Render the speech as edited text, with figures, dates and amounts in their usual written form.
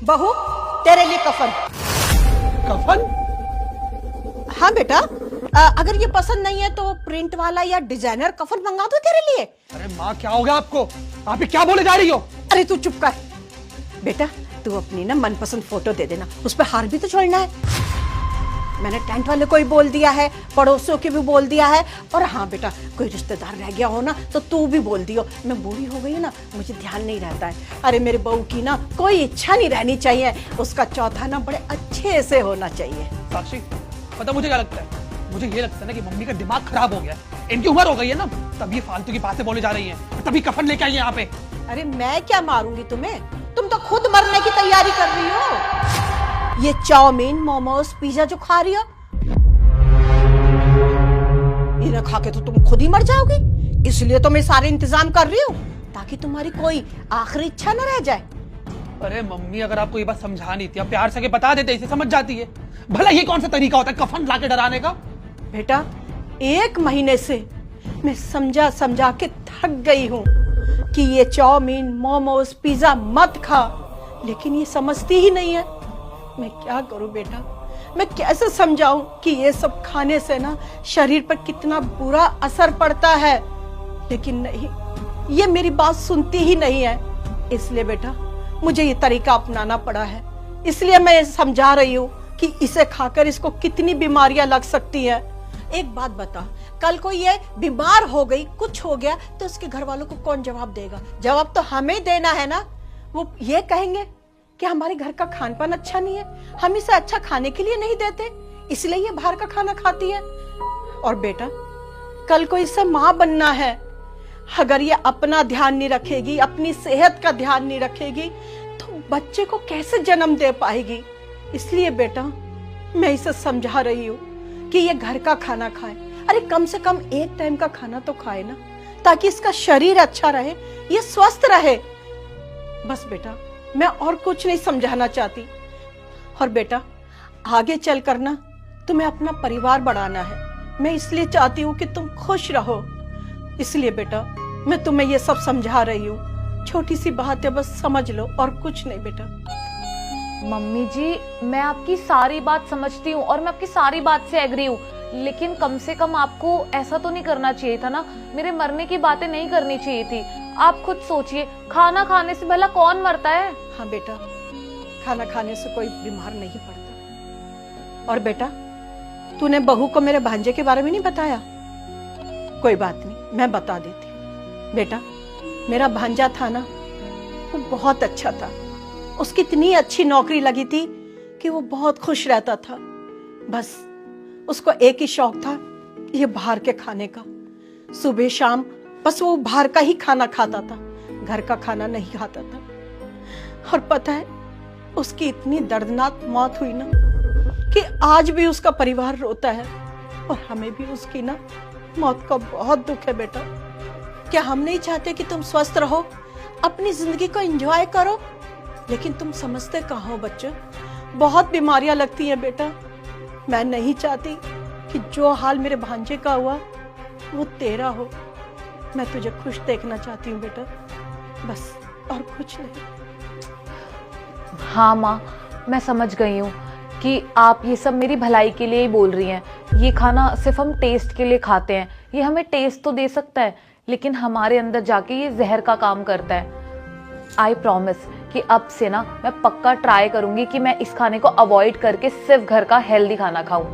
बहू, तेरे लिए कफन। कफन? हाँ बेटा, अगर ये पसंद नहीं है तो प्रिंट वाला या डिजाइनर कफन मंगा दो तेरे लिए। अरे माँ, क्या हो गया आपको? आप ये क्या बोले जा रही हो? अरे तू चुप कर बेटा, तू अपनी ना मनपसंद फोटो दे देना, उस पर हार भी तो छोड़ना है। मैंने टेंट वाले को भी बोल दिया है, पड़ोसियों के भी बोल दिया है, और हाँ बेटा, कोई रिश्तेदार रह गया हो ना तो तू भी बोल दियो। मैं बूढ़ी हो गई ना, मुझे ध्यान नहीं रहता है। अरे मेरे बहू की ना कोई इच्छा नहीं रहनी चाहिए, उसका चौथा ना बड़े अच्छे से होना चाहिए। साक्षी, पता मुझे क्या लगता है? मुझे ये लगता है ना कि मम्मी का दिमाग खराब हो गया है। इनकी उम्र हो गई है ना, तभी फालतू की बातें बोली जा रही हैं, तभी कफन लेके आई है यहाँ पे। अरे मैं क्या मारूंगी तुम्हें, तुम तो खुद मरने की तैयारी कर रही हो। ये चाउमीन, मोमोज, पिज्जा जो खा रही हो, इन्हें खा के तो तुम खुद ही मर जाओगी। इसलिए तो मैं सारे इंतजाम कर रही हूँ ताकि तुम्हारी कोई आखिरी इच्छा न रह जाए। अरे मम्मी, अगर आपको ये बात समझानी थी, आप प्यार से बता देते, इसे समझ जाती है। भला ये कौन सा तरीका होता है कफन लाके डराने का? बेटा, 1 महीने से मैं समझा समझा के थक गई हूँ कि ये चाउमीन, मोमोज, पिज्जा मत खा, लेकिन ये समझती ही नहीं है। मैं क्या करूँ बेटा, मैं कैसे समझाऊं कि ये सब खाने से ना शरीर पर कितना बुरा असर पड़ता है। लेकिन नहीं, ये मेरी बात सुनती ही नहीं है। इसलिए बेटा, मुझे ये तरीका अपनाना पड़ा है। इसलिए मैं समझा रही हूँ कि इसे खाकर इसको कितनी बीमारियां लग सकती है। एक बात बता, कल को ये बीमार हो गई, कुछ हो गया तो उसके घर वालों को कौन जवाब देगा? जवाब तो हमें देना है ना। वो ये कहेंगे कि हमारे घर का खान पान अच्छा नहीं है, हम इसे अच्छा खाने के लिए नहीं देते, इसलिए ये बाहर का खाना खाती है। और बेटा, कल को इसे माँ बनना है। अगर ये अपना ध्यान नहीं रखेगी, अपनी सेहत का ध्यान नहीं रखेगी, तो बच्चे को कैसे जन्म दे पाएगी? इसलिए बेटा, मैं इसे समझा रही हूँ कि ये घर का खाना खाए। अरे कम से कम 1 टाइम का खाना तो खाए ना, ताकि इसका शरीर अच्छा रहे, ये स्वस्थ रहे। बस बेटा, मैं और कुछ नहीं समझाना चाहती। और बेटा, आगे चल कर ना तुम्हें अपना परिवार बढ़ाना है। मैं इसलिए चाहती हूँ कि तुम खुश रहो। इसलिए बेटा, मैं तुम्हें ये सब समझा रही हूँ। छोटी सी बात है, बस समझ लो, और कुछ नहीं बेटा। मम्मी जी, मैं आपकी सारी बात समझती हूँ और मैं आपकी सारी बात से एग्री हूँ, लेकिन कम से कम आपको ऐसा तो नहीं करना चाहिए था ना, मेरे मरने की बातें नहीं करनी चाहिए थी। आप खुद सोचिए, खाना खाने से भला कौन मरता है? हाँ बेटा, खाना खाने से कोई बीमार नहीं पड़ता। और बेटा, तूने बहू को मेरे भांजे के बारे में नहीं बताया? कोई बात नहीं, मैं बता देती। बेटा, मेरा भांजा था ना, वो बहुत अच्छा था। उसकी इतनी अच्छी नौकरी लगी थी कि वो बहुत खुश रहता था। बस उसको एक ही शौक था, ये बाहर के खाने का। सुबह शाम बस वो बाहर का ही खाना खाता था, घर का खाना नहीं खाता था। और पता है, उसकी इतनी दर्दनाक मौत हुई ना कि आज भी उसका परिवार रोता है, और हमें भी उसकी ना मौत का बहुत दुख है। बेटा, क्या हम नहीं चाहते कि तुम स्वस्थ रहो, अपनी जिंदगी को एंजॉय करो? लेकिन तुम समझते कहाँ हो बच्चे, बहुत बीमारियां लगती हैं बेटा। मैं नहीं चाहती कि जो हाल मेरे भांजे का हुआ वो तेरा हो। मैं तुझे खुश देखना चाहती हूँ बेटा, बस, और कुछ नहीं। हाँ माँ, मैं समझ गई हूँ कि आप ये सब मेरी भलाई के लिए ही बोल रही हैं। ये खाना सिर्फ हम टेस्ट के लिए खाते हैं, ये हमें टेस्ट तो दे सकता है, लेकिन हमारे अंदर जाके ये जहर का काम करता है। आई प्रॉमिस कि अब से ना मैं पक्का ट्राई करूंगी कि मैं इस खाने को अवॉइड करके सिर्फ घर का हेल्दी खाना खाऊं।